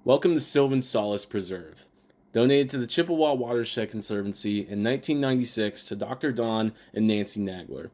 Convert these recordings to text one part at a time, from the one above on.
Welcome to Sylvan Solace Preserve. Donated to the Chippewa Watershed Conservancy in 1996 to Dr. Don and Nancy Nagler.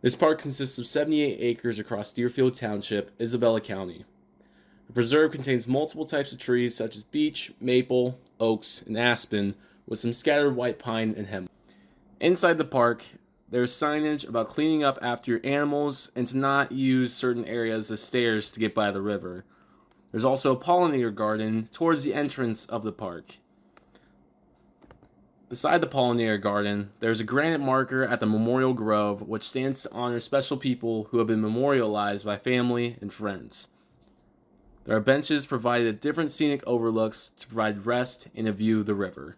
This park consists of 78 acres across Deerfield Township, Isabella County. The preserve contains multiple types of trees such as beech, maple, oaks, and aspen, with some scattered white pine and hemlock. Inside the park, there's signage about cleaning up after your animals and to not use certain areas as stairs to get by the river. There's also a pollinator garden towards the entrance of the park. Beside the pollinator garden, there's a granite marker at the Memorial Grove which stands to honor special people who have been memorialized by family and friends. There are benches provided at different scenic overlooks to provide rest and a view of the river.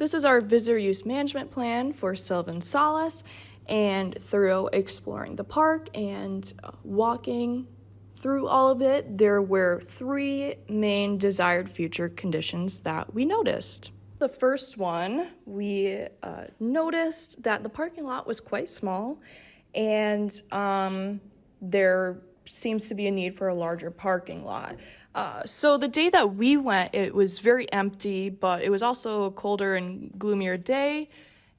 This is our visitor use management plan for Sylvan Solace, and through exploring the park and walking through all of it, there were 3 main desired future conditions that we noticed. The first one, we noticed that the parking lot was quite small, and there seems to be a need for a larger parking lot. So the day that we went, it was very empty, but it was also a colder and gloomier day.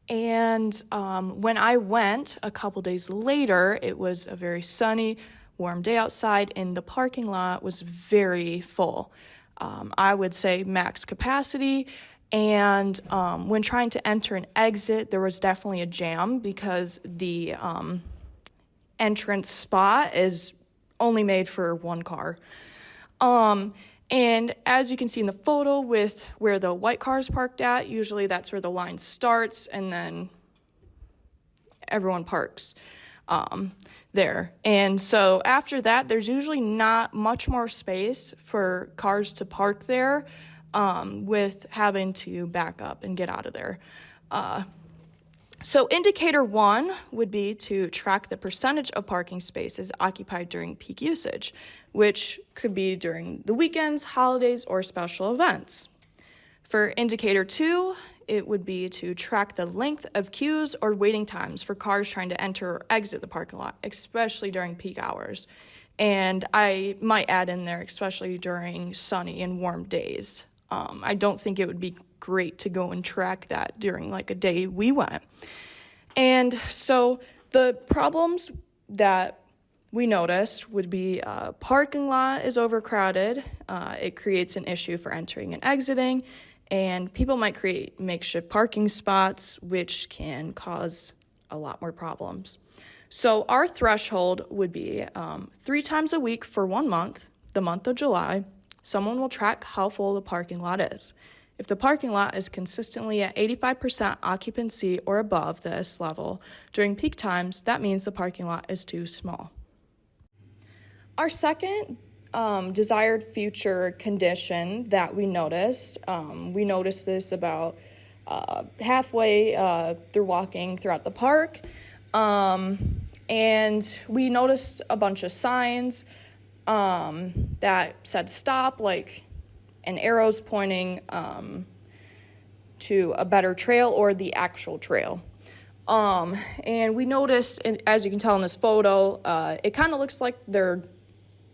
And when I went a couple days later, it was a very sunny, warm day outside, and the parking lot was very full. I would say max capacity. And when trying to enter and exit, there was definitely a jam because the entrance spot is only made for 1 car. And as you can see in the photo with where the white car is parked at, usually that's where the line starts and then everyone parks there. And so after that, there's usually not much more space for cars to park there with having to back up and get out of there. So indicator 1 would be to track the percentage of parking spaces occupied during peak usage, which could be during the weekends, holidays, or special events. For indicator 2, it would be to track the length of queues or waiting times for cars trying to enter or exit the parking lot, especially during peak hours. And I might add in there, especially during sunny and warm days. I don't think it would be great to go and track that during like a day we went. And so the problems that we noticed would be parking lot is overcrowded. It creates an issue for entering and exiting, and people might create makeshift parking spots, which can cause a lot more problems. So our threshold would be 3 times a week for 1 month, the month of July. Someone will track how full the parking lot is. If the parking lot is consistently at 85% occupancy or above this level during peak times, that means the parking lot is too small. Our second desired future condition that we noticed this about halfway through walking throughout the park, and we noticed a bunch of signs that said stop, and arrows pointing to a better trail or the actual trail. And we noticed, as you can tell in this photo, it kind of looks like they're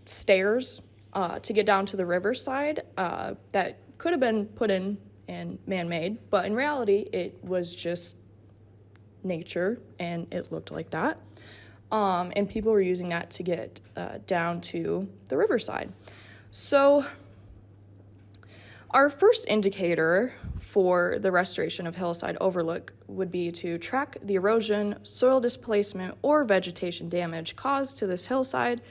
stairs to get down to the riverside that could have been put in and man-made, but in reality, it was just nature, and it looked like that. And people were using that to get down to the riverside. So our first indicator for the restoration of hillside overlook would be to track the erosion, soil displacement, or vegetation damage caused to this hillside,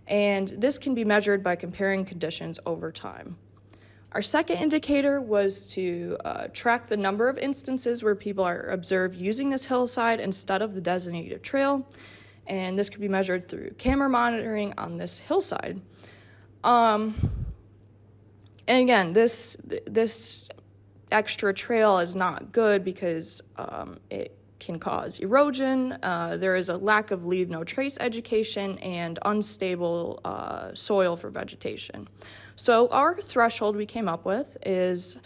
and this can be measured by comparing conditions over time. Our second indicator was to track the number of instances where people are observed using this hillside instead of the designated trail, and this could be measured through camera monitoring on this hillside. And again, this extra trail is not good because it can cause erosion. There is a lack of leave no trace education and unstable soil for vegetation. So our threshold we came up with is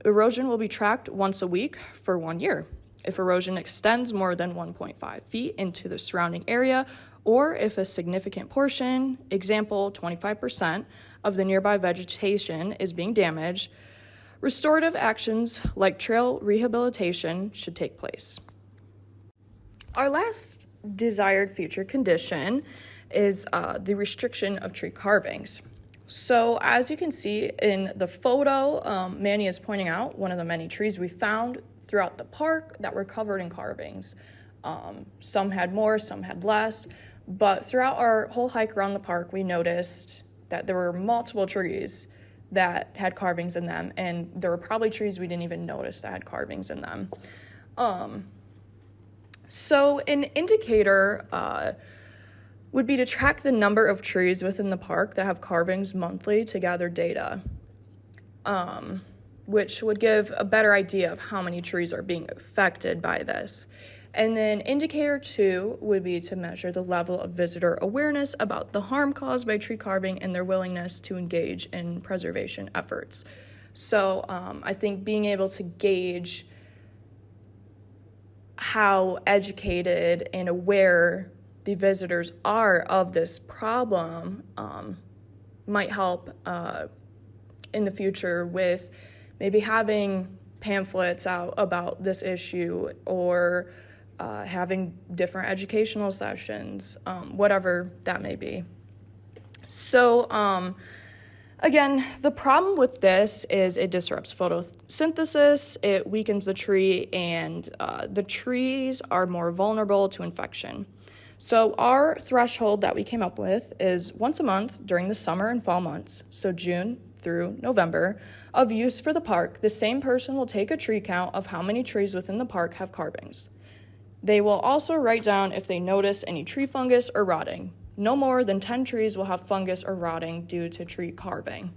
erosion will be tracked once a week for 1 year. If erosion extends more than 1.5 feet into the surrounding area, or if a significant portion, example 25%, of the nearby vegetation is being damaged, restorative actions like trail rehabilitation should take place. Our last desired future condition is the restriction of tree carvings. So as you can see in the photo, Manny is pointing out one of the many trees we found throughout the park that were covered in carvings. Some had more, some had less, but throughout our whole hike around the park, we noticed that there were multiple trees that had carvings in them, and there were probably trees we didn't even notice that had carvings in them. So an indicator would be to track the number of trees within the park that have carvings monthly to gather data. which would give a better idea of how many trees are being affected by this. And then indicator 2 would be to measure the level of visitor awareness about the harm caused by tree carving and their willingness to engage in preservation efforts. So I think being able to gauge how educated and aware the visitors are of this problem might help in the future with maybe having pamphlets out about this issue, or having different educational sessions, whatever that may be. So, again, the problem with this is it disrupts photosynthesis, it weakens the tree, and the trees are more vulnerable to infection. So our threshold that we came up with is once a month during the summer and fall months, so June through November, of use for the park. The same person will take a tree count of how many trees within the park have carvings. They will also write down if they notice any tree fungus or rotting. No more than 10 trees will have fungus or rotting due to tree carving.